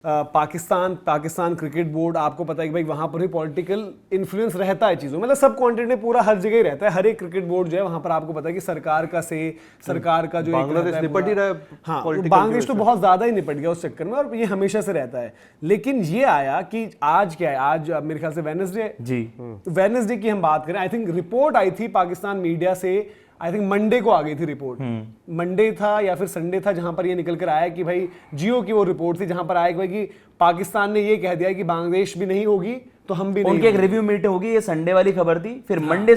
Pakistan cricket board, आपको पता है कि भाई वहां पर भी पॉलिटिकल इन्फ्लुएंस रहता है चीजों, मतलब सब कॉन्टिनेंट में पूरा हर जगह ही रहता है। हर एक क्रिकेट बोर्ड जो है वहां पर आपको पता है कि सरकार का जो बांग्लादेश निपट ही रहा है। हाँ, बांग्लादेश तो बहुत ज्यादा ही निपट गया उस चक्कर में, और ये हमेशा से रहता है। लेकिन ये आया कि आज क्या है, आज मेरे ख्याल से वेडनेसडे जी, वेडनेसडे की हम बात करें, आई थिंक रिपोर्ट आई थी पाकिस्तान मीडिया से, आई थिंक मंडे को आ गई थी रिपोर्ट, मंडे था या फिर संडे था, जहां पर ये निकल कर आया कि भाई जियो की वो रिपोर्ट थी जहां पर आया कि भाई कि पाकिस्तान ने ये कह दिया कि बांग्लादेश भी नहीं होगी तो हम भी नहीं। उनकी एक रिव्यू मीटिंग होगी, ये संडे वाली खबर थी। फिर मंडे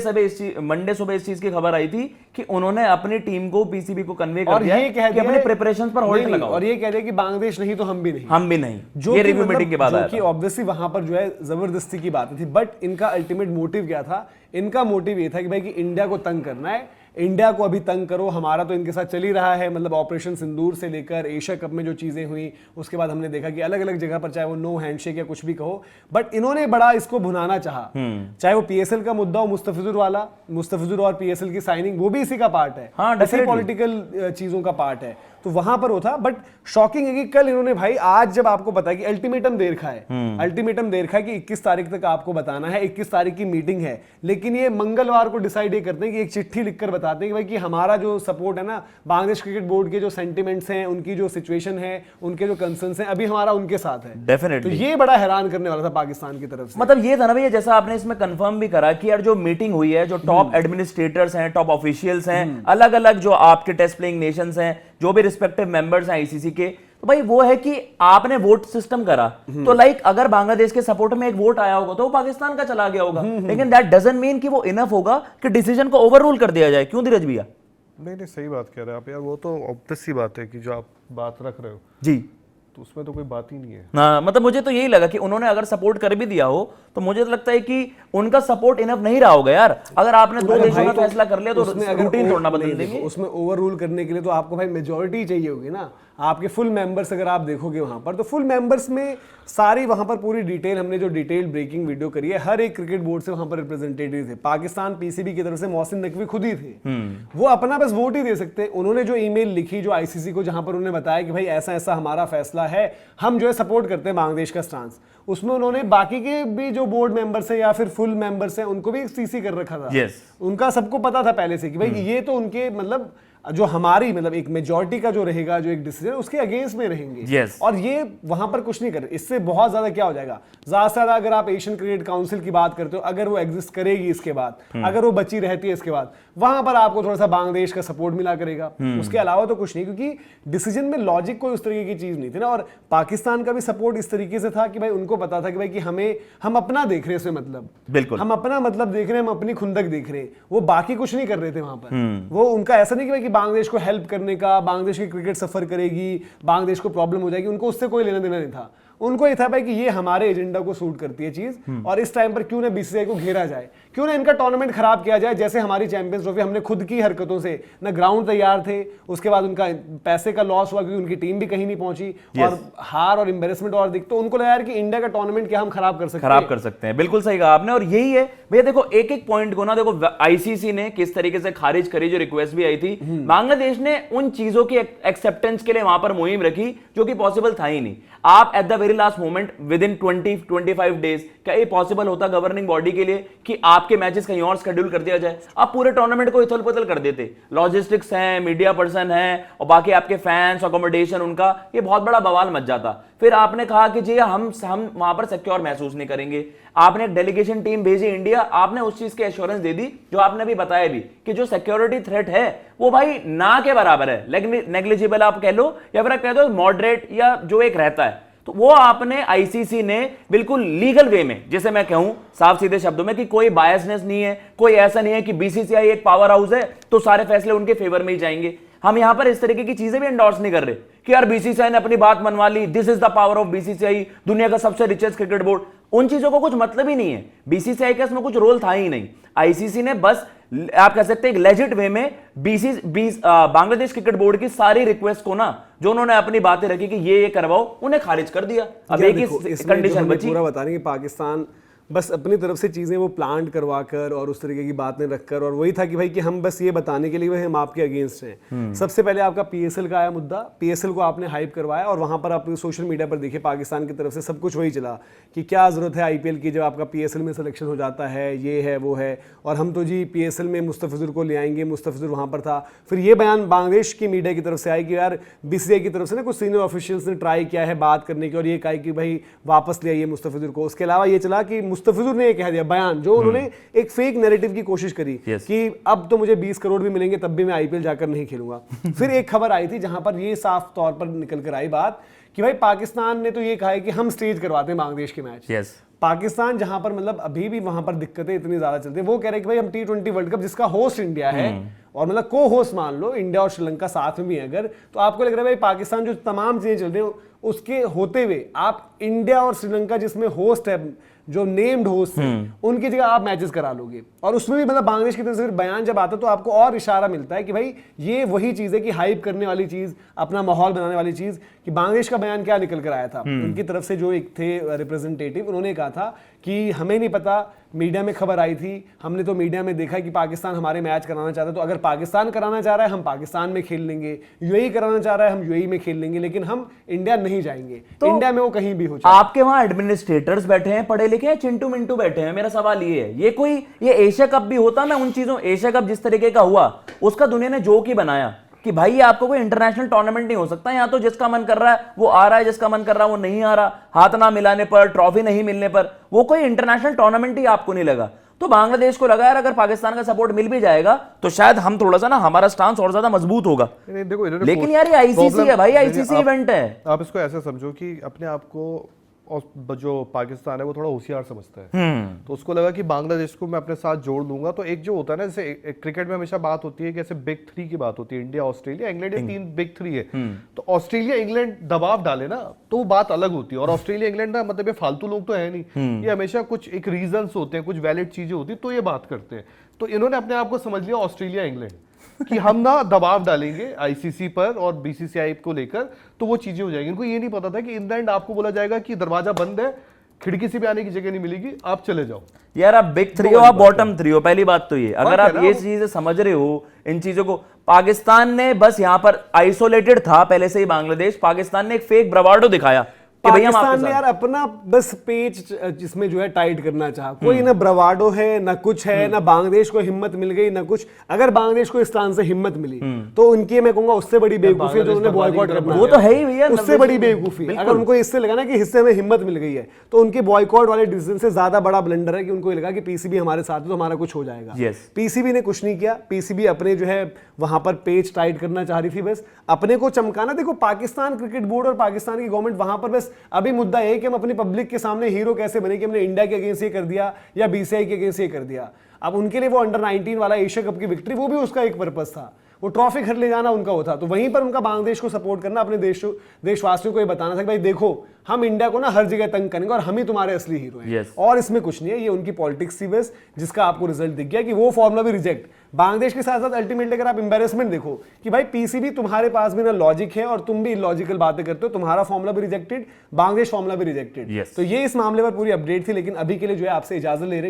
सुबह इस चीज की खबर आई थी कि उन्होंने अपनी टीम को, पीसीबी को कन्वे कर दिया कि अपने प्रिपरेशंस पर होल्ड लगाओ, और ये कह दिया कि बांग्लादेश नहीं तो हम भी नहीं, जो ये रिव्यू मीटिंग के बाद आया था। ऑब्वियसली वहां पर जो है जबरदस्ती की बात थी, बट इनका अल्टीमेट मोटिव क्या था? इनका मोटिव ये था कि भाई कि इंडिया को तंग करना है, इंडिया को अभी तंग करो, हमारा तो इनके साथ चल ही रहा है, मतलब ऑपरेशन सिंदूर से लेकर एशिया कप में जो चीजें हुई, उसके बाद हमने देखा कि अलग अलग जगह पर चाहे वो नो हैंडशेक या कुछ भी कहो, बट इन्होंने बड़ा इसको भुनाना चाहा। चाहे वो पीएसएल का मुद्दा हो, मुस्तफिजुर और पीएसएल की साइनिंग, वो भी इसी का पार्ट है, इसी पॉलिटिकल चीजों का पार्ट है, तो वहां पर वो था। बट शॉकिंग है कि कल इन्होंने भाई, आज जब आपको पता है कि अल्टीमेटम दे रखा है कि 21 तारीख तक आपको बताना है, 21 तारीख की मीटिंग है, लेकिन ये मंगलवार को डिसाइड ये करते हैं कि एक चिट्ठी लिखकर बताते हैं कि भाई कि हमारा जो सपोर्ट है ना, बांग्लादेश क्रिकेट बोर्ड के जो सेंटिमेंट्स हैं, उनकी जो सिचुएशन है, उनके जो कंसर्न्स हैं, अभी हमारा उनके साथ है। डेफिनेटली तो ये बड़ा हैरान करने वाला था पाकिस्तान की तरफ से। मतलब ये था ना भैया, जैसा आपने इसमें कंफर्म भी करा कि यार जो मीटिंग हुई है, जो टॉप एडमिनिस्ट्रेटर्स हैं, टॉप ऑफिशियल्स हैं, अलग अलग जो आपके टेस्ट प्लेइंग नेशंस हैं, जो भी रिस्पेक्टिव मेंबर्स हैं आईसीसी के, तो भाई वो है कि आपने वोट सिस्टम करा, तो लाइक अगर बांग्लादेश के सपोर्ट में एक वोट आया होगा तो वो पाकिस्तान का चला गया होगा, लेकिन दैट डजंट मीन कि वो इनफ होगा कि डिसीजन को ओवररूल कर दिया जाए। क्यों धीरज भैया? नहीं, सही बात कह रहे हैं आप यार, वो तो ऑब्वियस सी बात है कि जो आप बात रख रहे हो जी, तो उसमें तो कोई बात ही नहीं है ना। मतलब मुझे तो यही लगा कि उन्होंने अगर सपोर्ट कर भी दिया हो तो मुझे तो लगता है कि उनका सपोर्ट इनफ नहीं रहा होगा यार। अगर आपने दो देशों का फैसला कर लिया तो रूटीन तोड़ना बदल देंगे। उसमें ओवर रूल करने के लिए तो आपको भाई मेजोरिटी चाहिए होगी ना, आपके फुल मेंबर्स अगर आप देखोगे वहां पर, तो फुल मेंबर्स में सारी वहां पर पूरी डिटेल, हमने जो डिटेल ब्रेकिंग वीडियो करी है, हर एक क्रिकेट बोर्ड से वहां पर रिप्रेजेंटेटिव थे। पाकिस्तान पीसीबी की तरफ से मोहसिन नकवी खुद ही थे, वो अपना बस वोट ही दे सकते। उन्होंने जो ईमेल लिखी जो आईसीसी को, जहां पर उन्होंने बताया कि भाई ऐसा ऐसा हमारा फैसला है, हम जो है सपोर्ट करते हैं बांग्लादेश का स्टांस, उसमें उन्होंने बाकी के भी जो बोर्ड मेंबर्स हैं या फिर फुल मेंबर्स हैं उनको भी सीसी कर रखा था। उनका सबको पता था पहले से कि भाई ये तो उनके मतलब जो हमारी मतलब एक मेजॉरिटी का जो रहेगा, जो एक डिसीजन, उसके अगेंस्ट में रहेंगे। और ये वहां पर कुछ नहीं कर रहे। इससे बहुत ज्यादा क्या हो जाएगा, ज्यादा से ज्यादा अगर आप एशियन क्रिकेट काउंसिल की बात करते हो, अगर वो एग्जिस्ट करेगी इसके बाद, अगर वो बची रहती है इसके बाद, वहां पर आपको थोड़ा सा बांग्लादेश का सपोर्ट मिला करेगा, उसके अलावा तो कुछ नहीं, क्योंकि डिसीजन में लॉजिक कोई उस तरीके की चीज नहीं थी ना। और पाकिस्तान का भी सपोर्ट इस तरीके से था कि भाई उनको पता था कि भाई कि हम अपना देख रहे हैं, इसमें मतलब बिल्कुल हम अपना मतलब देख रहे हैं, हम अपनी खुंदक देख रहे हैं, वो बाकी कुछ नहीं कर रहे थे वहां पर। वो उनका ऐसा नहीं कि भाई कि बांग्लादेश को हेल्प करने का, बांग्लादेश की क्रिकेट सफर करेगी, बांग्लादेश को प्रॉब्लम हो जाएगी, उनको उससे कोई लेना देना नहीं था। उनको ये था भाई कि ये हमारे एजेंडा को सूट करती है चीज, और इस टाइम पर क्यों ना बीसीसीआई को घेरा जाए, क्यों ना इनका टूर्नामेंट खराब किया जाए। जैसे हमारी चैंपियंस ट्रॉफी, हमने खुद की हरकतों से ना ग्राउंड तैयार थे, उसके बाद उनका पैसे का लॉस हुआ क्योंकि उनकी टीम भी कहीं नहीं पहुंची, और हार और एम्बेरसमेंट और दिख, तो उनको लगा यार कि इंडिया का टूर्नामेंट क्या हम खराब कर सकते हैं। बिल्कुल सही कहा आपने, और यही है भैया। देखो एक एक पॉइंट को ना, देखो आईसीसी ने किस तरीके से खारिज करी, जो रिक्वेस्ट भी आई थी, बांग्लादेश ने उन चीजों की एक्सेप्टेंस के लिए वहां पर मुहिम रखी जो कि पॉसिबल था ही नहीं। आप at the very last moment with in 20-25 days, क्या ये पॉसिबल होता गवर्निंग बॉडी के लिए कि आपके मैचेस कहीं और शेड्यूल कर दिया जाए? आप पूरे टूर्नामेंट को इथल पुथल कर देते। लॉजिस्टिक्स हैं, मीडिया पर्सन हैं, और बाकी आपके फैंस, अकोमोडेशन, उनका ये बहुत बड़ा बवाल मच जाता। फिर आपने कहा कि जी हम वहां पर सिक्योर महसूस नहीं करेंगे। आपने एक डेलीगेशन टीम भेजी इंडिया, आपने उस चीज की एश्योरेंस दे दी जो आपने भी बताया भी कि जो सिक्योरिटी थ्रेट है वो भाई ना के बराबर है, नेग्लिजिबल आप कह लो, या फिर कह दो मॉडरेट, या जो एक रहता है, तो वो आपने आईसीसी ने बिल्कुल लीगल वे में, जैसे मैं कहूं साफ सीधे शब्दों में कि कोई बायसनेस नहीं है, कोई ऐसा नहीं है कि बीसीसीआई एक पावर हाउस है तो सारे फैसले उनके फेवर में ही जाएंगे। हम यहां पर इस तरीके की चीजें भी एंडोर्स नहीं कर रहे कि यार बीसीसीआई ने अपनी बात मनवा ली, this is the power of BCCI, दुनिया का सबसे रिचेस्ट क्रिकेट बोर्ड। उन चीजों को कुछ मतलब ही नहीं है, बीसीसीआई का इसमें कुछ रोल था ही नहीं। आईसीसी ने बस, आप कह सकते हैं एक लेजिट वे में बांग्लादेश क्रिकेट बोर्ड की सारी रिक्वेस्ट को ना, जो उन्होंने अपनी बातें रखी कि ये करवाओ, उन्हें खारिज कर दिया। अब एक ही कंडीशन बची, पूरा बता रहे कि पाकिस्तान बस अपनी तरफ से चीज़ें वो प्लांट करवा कर और उस तरीके की बातें रखकर, और वही था कि भाई कि हम बस ये बताने के लिए भाई हम आपके अगेंस्ट हैं। सबसे पहले आपका पीएसएल का आया मुद्दा, पीएसएल को आपने हाइप करवाया और वहां पर आप सोशल मीडिया पर देखिए पाकिस्तान की तरफ से सब कुछ वही चला कि क्या जरूरत है आईपीएल की जब आपका पीएसएल में सिलेक्शन हो जाता है, ये है वो है, और हम तो जी पीएसएल में मुस्तफिजुर को ले आएंगे, मुस्तफिजुर वहां पर था। फिर ये बयान बांग्लादेश की मीडिया की तरफ से आया कि यार बीसीसीआई की तरफ से ना कुछ सीनियर ऑफिशियल्स ने ट्राई किया है बात करने की और ये कहा कि भाई वापस ले आइए मुस्तफिजुर को। उसके अलावा ये चला कि मुस्तफिजुर ने ये कह दिया बयान, जो उन्होंने एक फेक नैरेटिव की कोशिश करी कि अब तो मुझे 20 करोड़ भी मिलेंगे तब भी मैं आईपीएल जाकर नहीं खेलूंगा। फिर एक खबर आई थी जहां पर ये साफ तौर पर निकल कर आई बात कि भाई पाकिस्तान ने तो ये कहा है कि हम स्टेज करवाते हैं बांग्लादेश के मैच। पाकिस्तान जहां पर मतलब अभी भी वहां पर दिक्कतें इतनी ज्यादा चलती है, वो कह रहे हैं कि भाई हम T20 वर्ल्ड कप जिसका होस्ट इंडिया है और मतलब को होस्ट मान लो इंडिया और श्रीलंका साथ में भी है अगर, तो आपको लग रहा है भाई पाकिस्तान जो तमाम चीजें चल रही है उसके होते हुए आप इंडिया और श्रीलंका जिसमें होस्ट है, जो नेम्ड होस्ट हैं, उनकी जगह आप मैचेस करा लोगे। और उसमें भी मतलब बांग्लादेश की तरफ से बयान जब आता है तो आपको और इशारा मिलता है कि भाई ये वही चीज है कि हाइप करने वाली चीज, अपना माहौल बनाने वाली चीज। कि बांग्लादेश का बयान क्या निकल कर आया था, उनकी तरफ से जो एक थे रिप्रेजेंटेटिव, उन्होंने कहा था कि हमें नहीं पता, मीडिया में खबर आई थी, हमने तो मीडिया में देखा कि पाकिस्तान हमारे मैच कराना चाहता है, तो अगर पाकिस्तान कराना चाह रहा है हम पाकिस्तान में खेल लेंगे, यूएई कराना चाह रहा है हम यूएई में खेल लेंगे, लेकिन हम इंडिया नहीं जाएंगे। तो इंडिया में वो कहीं भी हो जाए। आपके वहां एडमिनिस्ट्रेटर्स बैठे हैं, पढ़े लिखे हैं, चिंटू मिंटू बैठे हैं। मेरा सवाल ये है, ये एशिया कप भी होता ना, उन चीजों, एशिया कप जिस तरीके का हुआ उसका दुनिया ने जोक ही बनाया कि भाई ये आपको कोई इंटरनेशनल टूर्नामेंट नहीं हो सकता, यहाँ तो जिसका मन कर रहा है वो आ रहा है, जिसका मन कर रहा है वो नहीं आ रहा, हाथ ना मिलाने पर, ट्रॉफी नहीं मिलने पर वो कोई इंटरनेशनल टूर्नामेंट ही आपको नहीं लगा। तो बांग्लादेश को लगा यार अगर पाकिस्तान का सपोर्ट मिल भी जाएगा तो शायद हम थोड़ा सा ना, हमारा स्टांस और ज्यादा मजबूत होगा। देखो, लेकिन यार ये आईसीसी है भाई, आईसीसी इवेंट है। आप इसको ऐसे समझो कि अपने आप को और जो पाकिस्तान है वो थोड़ा होशियार समझता है, तो उसको लगा कि बांग्लादेश को मैं अपने साथ जोड़ लूंगा। तो एक जो होता है ना, जैसे क्रिकेट में हमेशा बात होती है कि ऐसे बिग 3 की बात होती है, इंडिया, ऑस्ट्रेलिया, इंग्लैंड, ये 3 बिग 3 है। तो ऑस्ट्रेलिया इंग्लैंड दबाव डाले ना तो वो बात अलग होती है। और ऑस्ट्रेलिया इंग्लैंड ना, मतलब ये फालतू लोग तो है नहीं, ये हमेशा कुछ एक रीजंस होते हैं, कुछ वैलिड चीजें होती है तो ये बात करते हैं। तो इन्होंने अपने आप को समझ लिया ऑस्ट्रेलिया इंग्लैंड कि हम ना दबाव डालेंगे आईसीसी पर और बीसीसीआई को लेकर, तो वो चीजें हो जाएंगी। इनको ये नहीं पता था कि इन द एंड आपको बोला जाएगा कि दरवाजा बंद है, खिड़की से भी आने की जगह नहीं मिलेगी, आप चले जाओ। यार आप बिग 3 हो, आप बॉटम 3 हो, पहली बात तो ये। अगर आप ये चीजें समझ रहे हो, इन चीजों को, पाकिस्तान ने बस यहां पर आइसोलेटेड था पहले से ही बांग्लादेश, पाकिस्तान ने एक फेक ब्रावाडो दिखाया कि भैया हम आपके पाकिस्तान ने साथ। यार अपना बस पेज जिसमें जो है टाइट करना चाहा, कोई ना ब्रावाडो है ना कुछ है, ना बांग्लादेश को हिम्मत मिल गई ना कुछ। अगर बांग्लादेश को इस स्थान से हिम्मत मिली तो उनकी मैं कहूंगा उससे बड़ी बेवकूफी है जो उन्होंने बॉयकॉट करना, वो तो है ही भैया, उससे बड़ी बेवकूफी। अगर उनको इससे लगा ना कि हिस्से में हिम्मत मिल गई है तो उनके बॉयकॉट वाले डिसीजन से ज्यादा बड़ा ब्लंडर है कि उनको लगा कि पीसीबी हमारे साथ है तो हमारा कुछ हो जाएगा। पीसीबी ने कुछ नहीं किया, पीसीबी अपने जो है वहां पर पेज टाइट करना चाह रही थी, बस अपने को चमकाना। देखो पाकिस्तान क्रिकेट बोर्ड और पाकिस्तान की गवर्नमेंट वहां पर बस अभी मुद्दा है कि हम अपनी पब्लिक के सामने हीरो कैसे बने कि हमने इंडिया के अगेंस्ट ये कर दिया या बीसीआई के अगेंस्ट ये कर दिया। अब उनके लिए वो अंडर 19 वाला एशिया कप की विक्ट्री, वो भी उसका एक पर्पस था, वो ट्रॉफी घर ले जाना उनका वो था। तो वहीं पर उनका बांग्लादेश को सपोर्ट करना, अपने देशवासियों को ये बताना था कि भाई देखो हम इंडिया को ना हर जगह तंग करेंगे और हम ही तुम्हारे असली हीरो हैं। और इसमें कुछ नहीं है, ये उनकी पॉलिटिक्स थी बस, जिसका आपको रिजल्ट दिख गया कि वो फॉर्मूला भी रिजेक्ट। बांग्लादेश के साथ साथ अल्टीमेटली अगर आप एम्बैरेसमेंट देखो कि भाई पीसीबी तुम्हारे पास भी ना लॉजिक है और तुम भी इलॉजिकल बातें करते हो, तुम्हारा फॉर्मूला भी रिजेक्टेड, बांग्लादेश फॉर्मूला भी रिजेक्टेड। तो ये इस मामले पर पूरी अपडेट थी, लेकिन अभी के लिए जो है आपसे इजाजत ले रहे हैं।